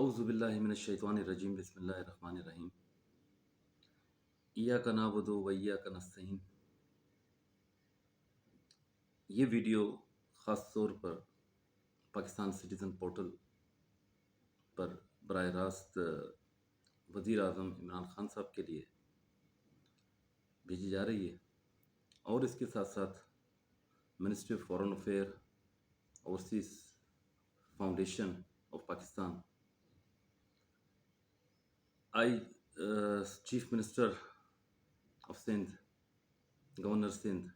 اعوذ باللہ من الشیطان الرجیم بسم اللہ الرحمن الرحیم ایاک نعبد و ایاک نستعین۔ یہ ویڈیو خاص طور پر پاکستان سٹیزن پورٹل پر براہ راست وزیر اعظم عمران خان صاحب کے لیے بھیجی جا رہی ہے، اور اس کے ساتھ ساتھ ministry of foreign affair, overseas foundation of Pakistan, chief minister of Sindh, governor Sindh,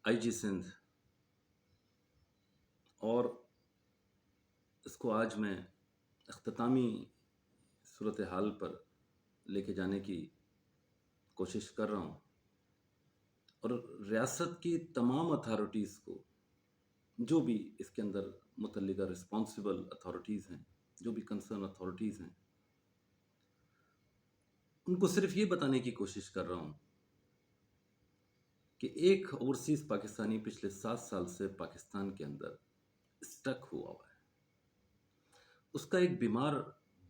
I G Sindh, اور اس کو آج میں اختتامی صورتحال پر لے کے جانے کی کوشش کر رہا ہوں، اور ریاست کی تمام اتھارٹیز کو، جو بھی اس کے اندر متعلقہ رسپانسبل اتھارٹیز ہیں، جو بھی کنسرن اتھارٹیز ہیں، ان کو صرف یہ بتانے کی کوشش کر رہا ہوں کہ ایک اوورسیز پاکستانی پچھلے 7 سال سے پاکستان کے اندر اسٹک ہوا ہے۔ اس کا ایک بیمار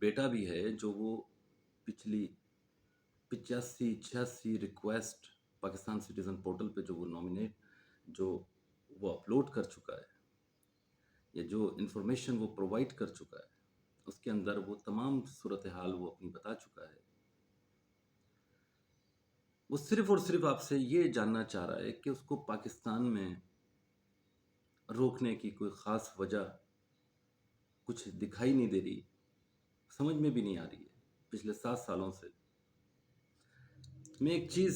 بیٹا بھی ہے، جو وہ پچھلی 85-86 ریکویسٹ پاکستان سٹیزن پورٹل پہ جو وہ اپلوڈ کر چکا ہے، یا جو انفارمیشن وہ پرووائڈ کر چکا ہے، اس کے اندر وہ تمام صورتحال وہ اپنی بتا چکا ہے۔ وہ صرف اور صرف آپ سے یہ جاننا چاہ رہا ہے کہ اس کو پاکستان میں روکنے کی کوئی خاص وجہ کچھ دکھائی نہیں دے رہی، سمجھ میں بھی نہیں آ رہی ہے۔ پچھلے 7 سالوں سے میں ایک چیز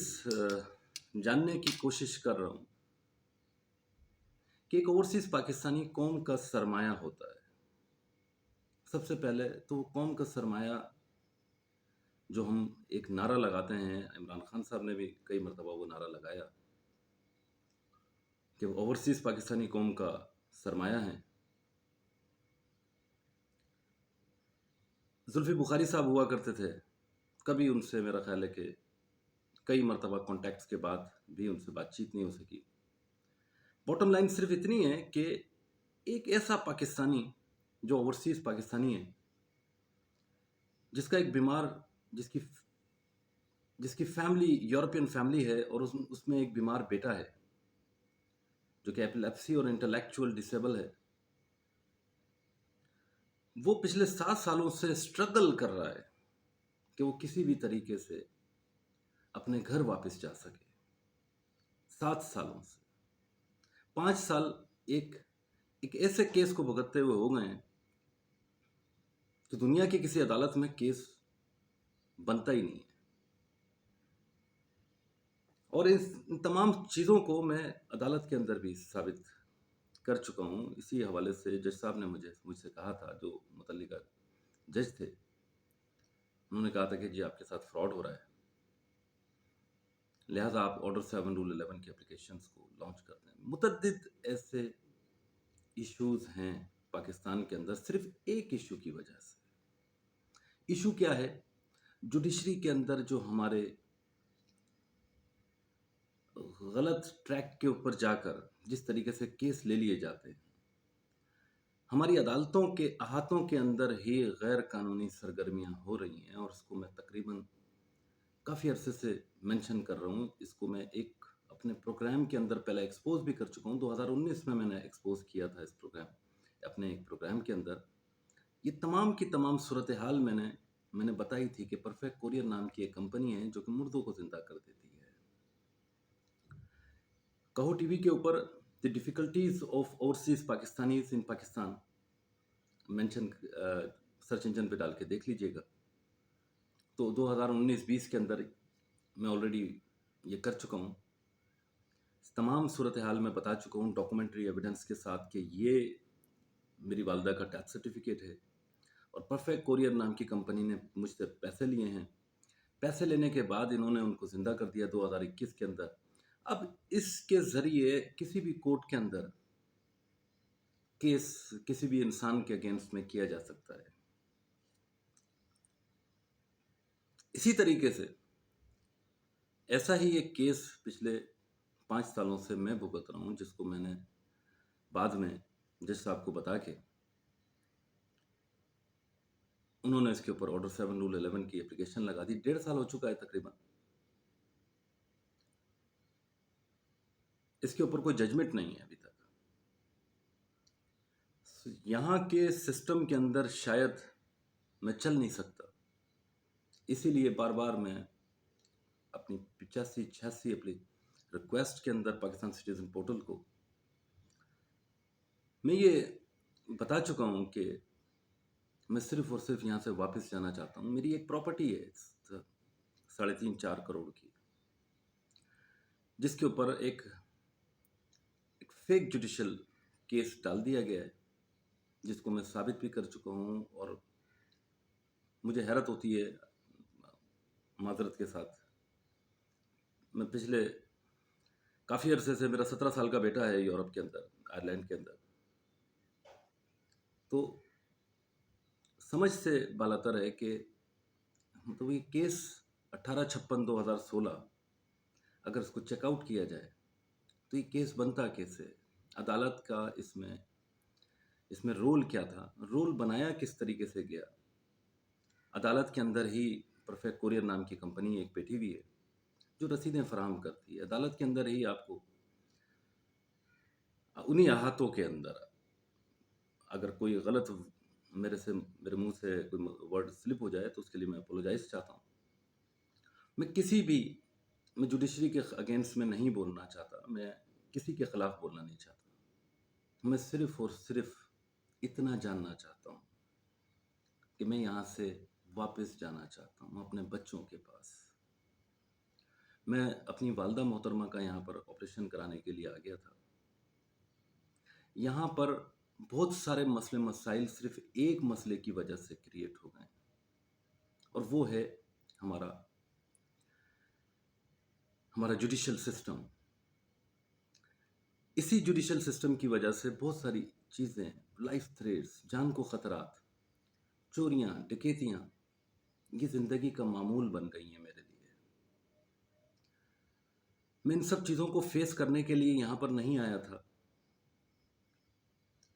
جاننے کی کوشش کر رہا ہوں کہ ایک اوورسیز پاکستانی قوم کا سرمایہ ہوتا ہے۔ سب سے پہلے تو قوم کا سرمایہ، جو ہم ایک نعرہ لگاتے ہیں، عمران خان صاحب نے بھی کئی مرتبہ وہ نعرہ لگایا کہ وہ اوورسیز پاکستانی قوم کا سرمایہ ہیں۔ زلفی بخاری صاحب ہوا کرتے تھے، کبھی ان سے میرا خیال ہے کہ کئی مرتبہ کانٹیکٹس کے بعد بھی ان سے بات چیت نہیں ہو سکی۔ باٹم لائن صرف اتنی ہے کہ ایک ایسا پاکستانی جو اوورسیز پاکستانی ہے، جس کا ایک بیمار، جس کی فیملی یورپین فیملی ہے، اور اس میں ایک بیمار بیٹا ہے جو کہ ایپیلیپسی اور انٹلیکچوئل ڈسیبل ہے، وہ پچھلے 7 سالوں سے اسٹرگل کر رہا ہے کہ وہ کسی بھی طریقے سے اپنے گھر واپس جا سکے۔ 7 سالوں سے 5 سال ایک ایسے کیس کو بھگتتے ہوئے ہو گئے ہیں کہ دنیا کی کسی عدالت میں کیس بنتا ہی نہیں ہے۔ اور ان تمام چیزوں کو میں عدالت کے اندر بھی ثابت کر چکا ہوں۔ اسی حوالے سے جج صاحب نے مجھ سے کہا تھا، جو متعلقہ جج تھے، انہوں نے کہا تھا کہ جی آپ کے ساتھ فراڈ ہو رہا ہے، لہٰذا آپ آرڈر 7 رول 11 کی اپلیکیشنز کو لانچ کر دیں۔ متعدد ایسے ایشوز ہیں پاکستان کے اندر، صرف ایک ایشو کی وجہ سے۔ ایشو کیا ہے؟ جوڈیشری کے اندر جو ہمارے غلط ٹریک کے اوپر جا کر جس طریقے سے کیس لے لیے جاتے ہیں، ہماری عدالتوں کے احاطوں کے اندر ہی غیر قانونی سرگرمیاں ہو رہی ہیں، اور اس کو میں تقریباً کافی عرصے سے مینشن کر رہا ہوں۔ اس کو میں ایک اپنے پروگرام کے اندر پہلے ایکسپوز بھی کر چکا ہوں۔ 2019 میں نے ایکسپوز کیا تھا اس اپنے ایک پروگرام کے اندر۔ یہ تمام کی تمام صورتحال میں نے بتائی تھی کہ پرفیکٹ کوریئر نام کی ایک کمپنی ہے جو کہ مردوں کو زندہ کر دیتی ہے۔ کہو ٹی وی کے اوپر the difficulties of overseas Pakistanis in Pakistan mention search engine پہ ڈال کے دیکھ لیجئے گا۔ تو 2019-20 کے اندر میں آلریڈی یہ کر چکا ہوں، تمام صورتحال میں بتا چکا ہوں ڈاکومنٹری ایویڈنس کے ساتھ کہ یہ میری والدہ کا ڈیتھ سرٹیفکیٹ ہے، اور پرفیکٹ کوریئر نام کی کمپنی نے مجھ سے پیسے لیے ہیں۔ پیسے لینے کے بعد انہوں نے ان کو زندہ کر دیا 2021 کے اندر۔ اب اس کے ذریعے کسی بھی کورٹ کے اندر کیس کسی بھی انسان کے اگینسٹ میں کیا جا سکتا ہے۔ اسی طریقے سے ایسا ہی ایک کیس پچھلے 5 سالوں سے میں بھگت رہا ہوں، جس کو میں نے بعد میں جج صاحب کو بتا کے انہوں نے اس کے اوپر آرڈر 7 رول 11 کی اپلیکیشن لگا دی. 1.5 سال ہو چکا ہے تقریباً. اس کے اوپر کوئی ججمنٹ نہیں ہے ابھی تک. یہاں کے سسٹم کے اندر شاید میں چل نہیں سکتا. اسی لیے بار بار میں اپنی 85-86 اپنی ریکویسٹ کے اندر پاکستان سٹیزن پورٹل کو میں یہ بتا چکا ہوں کہ میں صرف اور صرف یہاں سے واپس جانا چاہتا ہوں. میری ایک پراپرٹی ہے 3.5-4 کروڑ کی، جس کے اوپر ایک فیک جوڈیشل کیس ڈال دیا گیا ہے، جس کو میں ثابت بھی کر چکا ہوں. اور مجھے حیرت ہوتی ہے معذرت کے ساتھ، میں پچھلے کافی عرصے سے، میرا 17 سال کا بیٹا ہے یورپ کے اندر، آئرلینڈ کے اندر، تو سمجھ سے بالاتر ہے کہ تو یہ کیس 1856/2016 اگر اس کو چیک آؤٹ کیا جائے تو یہ کیس بنتا کیسے؟ عدالت کا اس میں رول کیا تھا؟ رول بنایا کس طریقے سے گیا؟ عدالت کے اندر ہی پرفیکٹ کوریئر نام کی کمپنی ایک بیٹھی ہوئی ہے جو رسیدیں فراہم کرتی ہے. عدالت کے اندر ہی آپ کو انہی احاطوں کے اندر اگر کوئی غلط میرے منہ سے کوئی ورڈ سلپ ہو جائے تو اس کے لیے میں اپولوجائز چاہتا ہوں. میں جوڈیشری کے اگینسٹ میں نہیں بولنا چاہتا، میں کسی کے خلاف بولنا نہیں چاہتا. میں صرف اور صرف اتنا جاننا چاہتا ہوں کہ میں یہاں سے واپس جانا چاہتا ہوں اپنے بچوں کے پاس. میں اپنی والدہ محترمہ کا یہاں پر آپریشن کرانے کے لیے آ گیا تھا. یہاں پر بہت سارے مسئلے مسائل صرف ایک مسئلے کی وجہ سے کریٹ ہو گئے، اور وہ ہے ہمارا جوڈیشل سسٹم. اسی جوڈیشل سسٹم کی وجہ سے بہت ساری چیزیں، لائف تھریٹس، جان کو خطرات، چوریاں، ڈکیتیاں، یہ زندگی کا معمول بن گئی ہیں میرے لیے. میں ان سب چیزوں کو فیس کرنے کے لیے یہاں پر نہیں آیا تھا.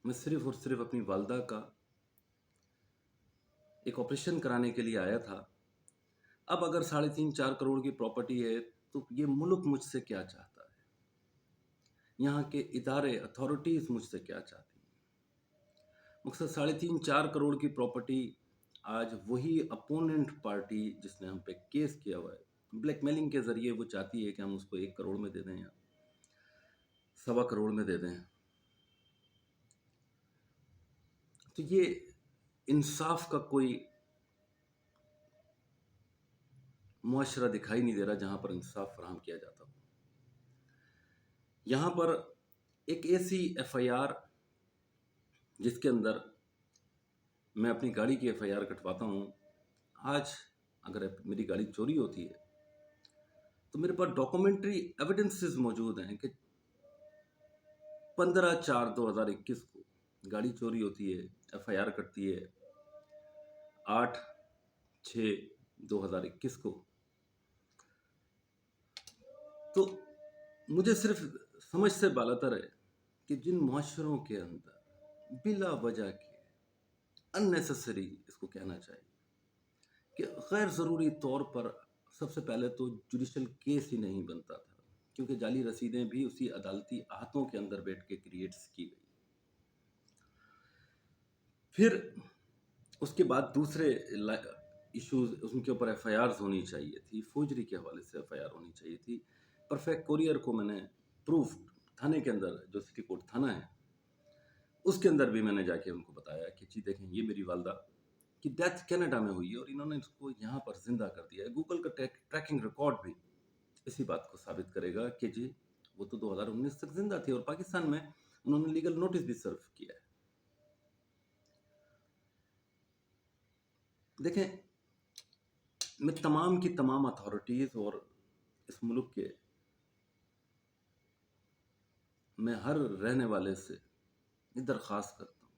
میں صرف اور صرف اپنی والدہ کا ایک آپریشن کرانے کے لیے آیا تھا. اب اگر 3.5-4 کروڑ کی پراپرٹی ہے تو یہ ملک مجھ سے کیا چاہتا ہے؟ یہاں کے ادارے، اتھارٹیز مجھ سے کیا چاہتی ہیں؟ مقصد 3.5-4 کروڑ کی پراپرٹی آج وہی اپوننٹ پارٹی جس نے ہم پہ کیس کیا ہوا ہے، بلیک میلنگ کے ذریعے وہ چاہتی ہے کہ ہم اس کو 1 کروڑ میں دے دیں یا 1.25 کروڑ میں دے دیں. تو یہ انصاف کا کوئی معاشرہ دکھائی نہیں دے رہا جہاں پر انصاف فراہم کیا جاتا ہو. یہاں پر ایک ایسی ایف آئی آر جس کے اندر میں اپنی گاڑی کی ایف آئی آر کٹواتا ہوں، آج اگر میری گاڑی چوری ہوتی ہے تو میرے پاس ڈاکومنٹری ایویڈنسز موجود ہیں کہ 15/4/2021 کو گاڑی چوری ہوتی ہے، ایف آئی آر کٹتی ہے 8/6/2021 کو. تو مجھے صرف سمجھ سے بالاتر ہے کہ جن معاشروں کے اندر بلا وجہ کے اننیسیسری، اس کو کہنا چاہیے کہ غیر ضروری طور پر، سب سے پہلے تو جوڈیشل کیس ہی نہیں بنتا تھا کیونکہ جعلی رسیدیں بھی اسی عدالتی احاطوں کے اندر بیٹھ کے کریٹس کی گئی. پھر اس کے بعد دوسرے ایشوز، ان کے اوپر ایف آئی آرز ہونی چاہیے تھی، فوجری کے حوالے سے ایف آئی آر ہونی چاہیے تھی. پرفیکٹ کوریئر کو میں نے پروف تھانے کے اندر، جو سٹی کورٹ تھانہ ہے، اس کے اندر بھی میں نے جا کے ان کو بتایا کہ جی دیکھیں یہ میری والدہ کی ڈیتھ کینیڈا میں ہوئی ہے اور انہوں نے اس کو یہاں پر زندہ کر دیا ہے. گوگل کا ٹریکنگ ریکارڈ بھی اسی بات کو ثابت کرے گا کہ جی وہ تو 2019 تک زندہ تھی، اور پاکستان میں انہوں نے لیگل نوٹس بھی سرو کیا ہے. دیکھیں، میں تمام کی تمام اتھارٹیز اور اس ملک کے میں ہر رہنے والے سے یہ درخواست کرتا ہوں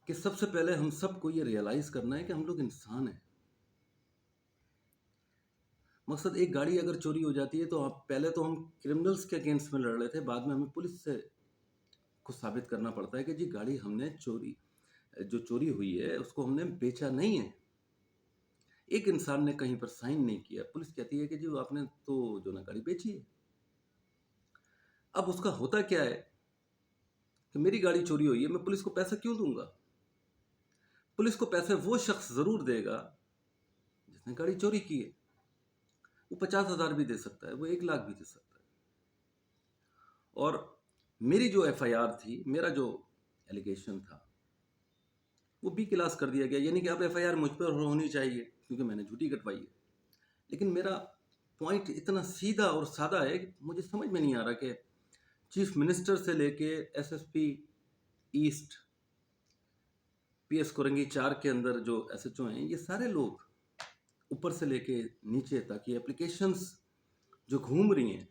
کہ سب سے پہلے ہم سب کو یہ ریئلائز کرنا ہے کہ ہم لوگ انسان ہیں. مقصد ایک گاڑی اگر چوری ہو جاتی ہے تو پہلے تو ہم کرمنلز کے اگینسٹ میں لڑ رہے تھے، بعد میں ہمیں پولیس سے کو ثابت کرنا پڑتا ہے کہ جی گاڑی ہم نے چوری جو چوری ہوئی ہے اس کو ہم نے بیچا نہیں ہے. ایک انسان نے کہیں پر سائن نہیں کیا, پولیس کہتی ہے کہ جی آپ نے تو جو نا گاڑی بیچی ہے. اب اس کا ہوتا کیا ہے کہ میری گاڑی چوری ہوئی ہے, میں پولیس کو پیسہ کیوں دوں گا؟ پولیس کو پیسے وہ شخص ضرور دے گا جس نے گاڑی چوری کی ہے. وہ 50,000 بھی دے سکتا ہے, وہ 1 لاکھ بھی دے سکتا ہے. اور میری جو ایف آئی آر تھی, میرا جو ایلیگیشن تھا, وہ بی کلاس کر دیا گیا. یعنی کہ اب ایف آئی آر مجھ پر ہونی چاہیے کیونکہ میں نے جھوٹی کٹوائی ہے. لیکن میرا پوائنٹ اتنا سیدھا اور سادہ ہے کہ مجھے سمجھ میں نہیں آ رہا کہ چیف منسٹر سے لے کے S S P east, P S Korangi 4 کے اندر جو ایس ایچ او ہیں, یہ سارے لوگ اوپر سے لے کے نیچے تک یہ اپلیکیشنز جو گھوم رہی ہیں,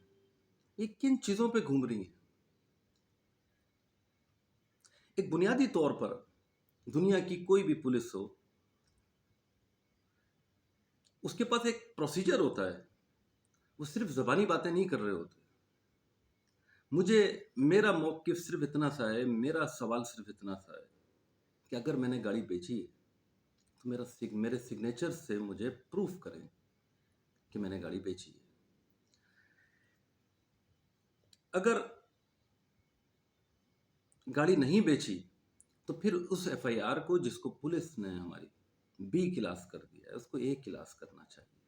یہ کن چیزوں پہ گھوم رہی ہیں؟ ایک بنیادی طور پر دنیا کی کوئی بھی پولیس ہو, اس کے پاس ایک پروسیجر ہوتا ہے. وہ صرف زبانی باتیں نہیں کر رہے ہوتے. مجھے میرا موقف صرف اتنا سا ہے, میرا سوال صرف اتنا سا ہے کہ اگر میں نے گاڑی بیچی ہے تو میرے سگنیچر سے مجھے پروف کریں کہ میں نے گاڑی بیچی ہے. اگر گاڑی نہیں بیچی تو پھر اس ایف آئی آر کو, جس کو پولیس نے ہماری بی کلاس کر دیا ہے, اس کو اے کلاس کرنا چاہیے,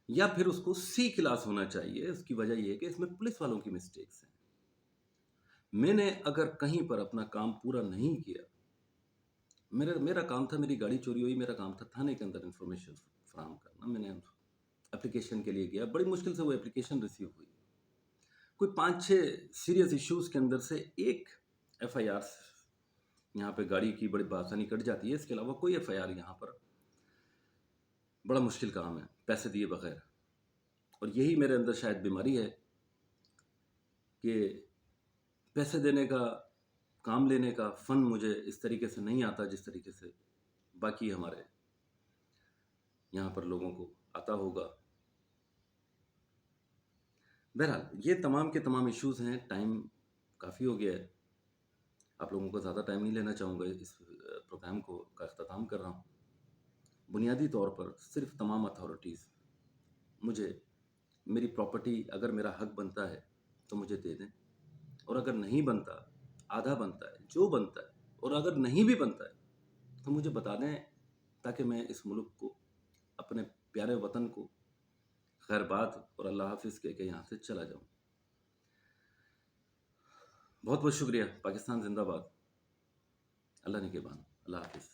یا پھر اس کو سی کلاس ہونا چاہیے. اس کی وجہ یہ ہے کہ اس میں پولیس والوں کی مسٹیکس ہیں. میں نے اگر کہیں پر اپنا کام پورا نہیں کیا, میرا کام تھا, میری گاڑی چوری ہوئی, میرا کام تھا تھانے کے اندر انفارمیشن فراہم کرنا. میں نے اپلیکیشن کے لیے گیا, بڑی مشکل سے وہ اپلیکیشن ریسیو ہوئی. کوئی 5-6 سیریس ایشوز کے اندر سے ایک ایف آئی آر یہاں پہ گاڑی کی بڑی بآسانی کٹ جاتی ہے. اس کے علاوہ کوئی ایف آئی آر یہاں پر بڑا مشکل کام ہے پیسے دیے بغیر. اور یہی میرے اندر شاید بیماری ہے کہ پیسے دینے کا, کام لینے کا فن مجھے اس طریقے سے نہیں آتا جس طریقے سے باقی ہمارے یہاں پر لوگوں کو آتا ہوگا. بہرحال یہ تمام کے تمام ایشوز ہیں. ٹائم کافی ہو گیا ہے, آپ لوگوں کو زیادہ ٹائم نہیں لینا چاہوں گا. اس پروگرام کا اختتام کر رہا ہوں. بنیادی طور پر صرف تمام اتھارٹیز مجھے میری پراپرٹی, اگر میرا حق بنتا ہے تو مجھے دے دیں, اور اگر نہیں بنتا, آدھا بنتا ہے, جو بنتا ہے, اور اگر نہیں بھی بنتا ہے تو مجھے بتا دیں تاکہ میں اس ملک کو, اپنے پیارے وطن کو خیر بات اور اللہ حافظ کہہ کے یہاں سے چلا جاؤں. بہت بہت شکریہ. پاکستان زندہ باد. اللہ نگہبان. اللہ حافظ.